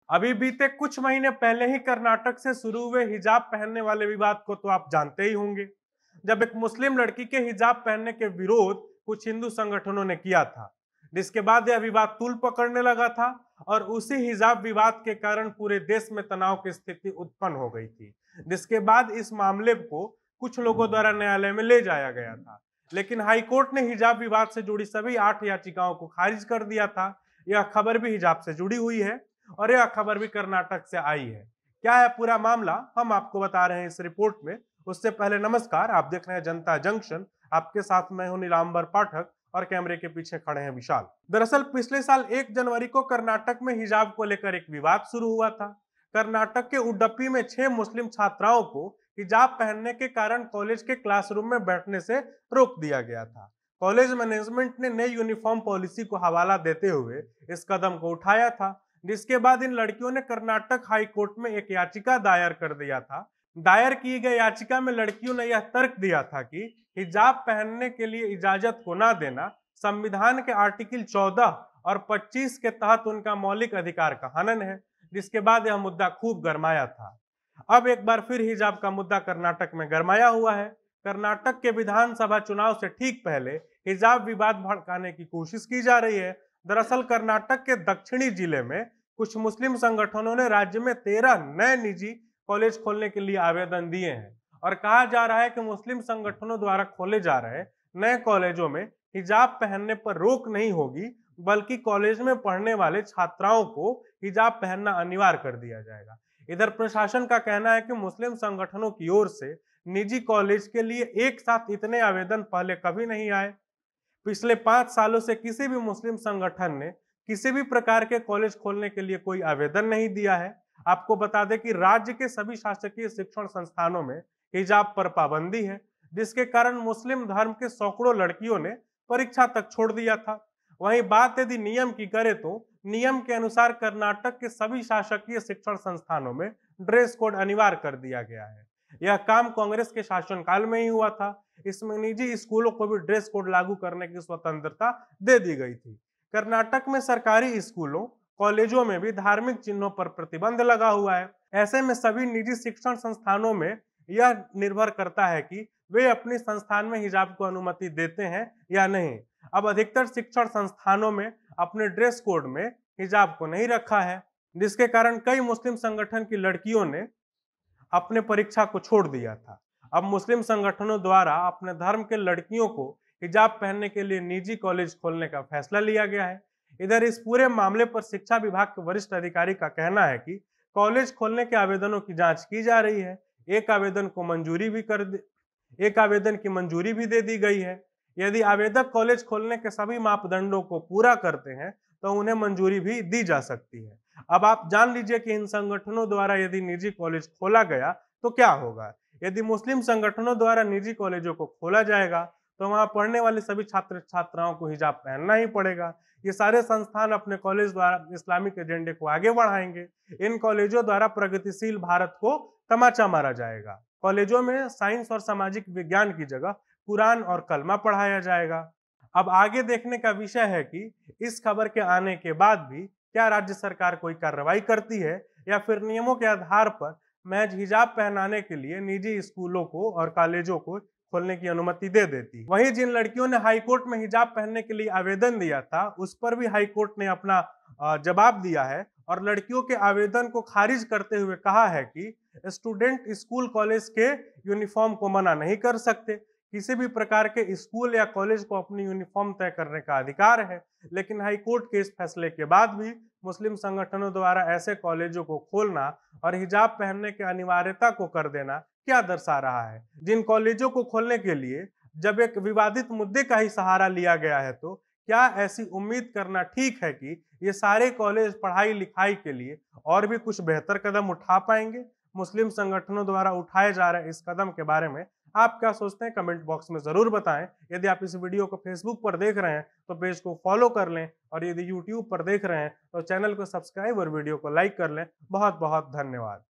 अभी बीते कुछ महीने पहले ही कर्नाटक से शुरू हुए हिजाब पहनने वाले विवाद को तो आप जानते ही होंगे। जब एक मुस्लिम लड़की के हिजाब पहनने के विरोध कुछ हिंदू संगठनों ने किया था, जिसके बाद यह विवाद तूल पकड़ने लगा था और उसी हिजाब विवाद के कारण पूरे देश में तनाव की स्थिति उत्पन्न हो गई थी। जिसके बाद इस मामले को कुछ लोगों द्वारा न्यायालय में ले जाया गया था, लेकिन हाईकोर्ट ने हिजाब विवाद से जुड़ी सभी 8 याचिकाओं को खारिज कर दिया था। यह खबर भी हिजाब से जुड़ी हुई है और यह खबर भी कर्नाटक से आई है। क्या है पूरा मामला, हम आपको बता रहे हैं इस रिपोर्ट में। उससे पहले नमस्कार, आप देख रहे हैं जनता जंक्शन। आपके साथ मैं हूं नीलांबर पाठक और कैमरे के पीछे खड़े हैं विशाल। दरअसल पिछले साल 1 जनवरी को कर्नाटक में हिजाब को लेकर एक विवाद शुरू हुआ था। कर्नाटक के उडुपी में 6 मुस्लिम छात्राओं को हिजाब पहनने के कारण कॉलेज के क्लासरूम में बैठने से रोक दिया गया था। कॉलेज मैनेजमेंट ने नई यूनिफॉर्म पॉलिसी को हवाला देते हुए इस कदम को उठाया था, जिसके बाद इन लड़कियों ने कर्नाटक हाई कोर्ट में एक याचिका दायर कर दिया था। दायर की गई याचिका में लड़कियों ने यह तर्क दिया था कि हिजाब पहनने के लिए इजाजत को न देना संविधान के आर्टिकल 14 और 25 के तहत उनका मौलिक अधिकार का हनन है। जिसके बाद यह मुद्दा खूब गरमाया था। अब एक बार फिर हिजाब का मुद्दा कर्नाटक में गरमाया हुआ है। कर्नाटक के विधानसभा चुनाव से ठीक पहले हिजाब विवाद भड़काने की कोशिश की जा रही है। दरअसल कर्नाटक के दक्षिणी जिले में कुछ मुस्लिम संगठनों ने राज्य में 13 नए निजी कॉलेज खोलने के लिए आवेदन दिए हैं और कहा जा रहा है कि मुस्लिम संगठनों द्वारा खोले जा रहे नए कॉलेजों में हिजाब पहनने पर रोक नहीं होगी, बल्कि कॉलेज में पढ़ने वाले छात्राओं को हिजाब पहनना अनिवार्य कर दिया जाएगा। इधर प्रशासन का कहना है कि मुस्लिम संगठनों की ओर से निजी कॉलेज के लिए एक साथ इतने आवेदन पहले कभी नहीं आए। पिछले 5 सालों से किसी भी मुस्लिम संगठन ने किसी भी प्रकार के कॉलेज खोलने के लिए कोई आवेदन नहीं दिया है। आपको बता दें कि राज्य के सभी शासकीय शिक्षण संस्थानों में हिजाब पर पाबंदी है, जिसके कारण मुस्लिम धर्म के सैकड़ों लड़कियों ने परीक्षा तक छोड़ दिया था। वहीं बात यदि नियम की करें तो नियम के अनुसार कर्नाटक के सभी शासकीय शिक्षण संस्थानों में ड्रेस कोड अनिवार्य कर दिया गया है। यह काम कांग्रेस के शासनकाल में ही हुआ था। इसमें निजी स्कूलों को भी ड्रेस कोड लागू करने की स्वतंत्रता दे दी गई थी। कर्नाटक में सरकारी स्कूलों, कॉलेजों में भी धार्मिक चिन्हों पर प्रतिबंध लगा हुआ है। ऐसे में सभी निजी शिक्षण संस्थानों में यह निर्भर करता है कि वे अपने संस्थान में हिजाब को अनुमति देते हैं या नहीं। अब अधिकतर शिक्षण संस्थानों में अपने ड्रेस कोड में हिजाब को नहीं रखा है, जिसके कारण कई मुस्लिम संगठन की लड़कियों ने अपने परीक्षा को छोड़ दिया था। अब मुस्लिम संगठनों द्वारा अपने धर्म के लड़कियों को हिजाब पहनने के लिए निजी कॉलेज खोलने का फैसला लिया गया है। इधर इस पूरे मामले पर शिक्षा विभाग के वरिष्ठ अधिकारी का कहना है कि कॉलेज खोलने के आवेदनों की जांच की जा रही है। एक आवेदन को मंजूरी भी कर एक आवेदन की मंजूरी भी दे दी गई है। यदि आवेदक कॉलेज खोलने के सभी मापदंडों को पूरा करते हैं तो उन्हें मंजूरी भी दी जा सकती है। अब आप जान लीजिए कि इन संगठनों द्वारा यदि निजी कॉलेज खोला गया तो क्या होगा। यदि मुस्लिम संगठनों द्वारा निजी कॉलेजों को खोला जाएगा तो वहां पढ़ने वाले सभी छात्र छात्राओं को हिजाब पहनना ही पड़ेगा। ये सारे संस्थान अपने कॉलेज द्वारा इस्लामिक एजेंडे को आगे बढ़ाएंगे। इन कॉलेजों द्वारा प्रगतिशील भारत को तमाचा मारा जाएगा। कॉलेजों में साइंस और सामाजिक विज्ञान की जगह कुरान और कलमा पढ़ाया जाएगा। अब आगे देखने का विषय है कि इस खबर के आने के बाद भी क्या राज्य सरकार कोई कार्रवाई करती है या फिर नियमों के आधार पर महज हिजाब पहनाने के लिए निजी स्कूलों को और कॉलेजों को खोलने की अनुमति दे देती है। वहीं जिन लड़कियों ने हाईकोर्ट में हिजाब पहनने के लिए आवेदन दिया था, उस पर भी हाईकोर्ट ने अपना जवाब दिया है और लड़कियों के आवेदन को खारिज करते हुए कहा है कि स्टूडेंट स्कूल कॉलेज के यूनिफॉर्म को मना नहीं कर सकते। किसी भी प्रकार के स्कूल या कॉलेज को अपनी यूनिफॉर्म तय करने का अधिकार है। लेकिन हाईकोर्ट के इस फैसले के बाद भी मुस्लिम संगठनों द्वारा ऐसे कॉलेजों को खोलना और हिजाब पहनने की अनिवार्यता को कर देना क्या दर्शा रहा है। जिन कॉलेजों को खोलने के लिए जब एक विवादित मुद्दे का ही सहारा लिया गया है, तो क्या ऐसी उम्मीद करना ठीक है कि ये सारे कॉलेज पढ़ाई लिखाई के लिए और भी कुछ बेहतर कदम उठा पाएंगे। मुस्लिम संगठनों द्वारा उठाए जा रहे इस कदम के बारे में आप क्या सोचते हैं, कमेंट बॉक्स में जरूर बताएं। यदि आप इस वीडियो को फेसबुक पर देख रहे हैं तो पेज को फॉलो कर लें और यदि यूट्यूब पर देख रहे हैं तो चैनल को सब्सक्राइब और वीडियो को लाइक कर लें। बहुत बहुत धन्यवाद।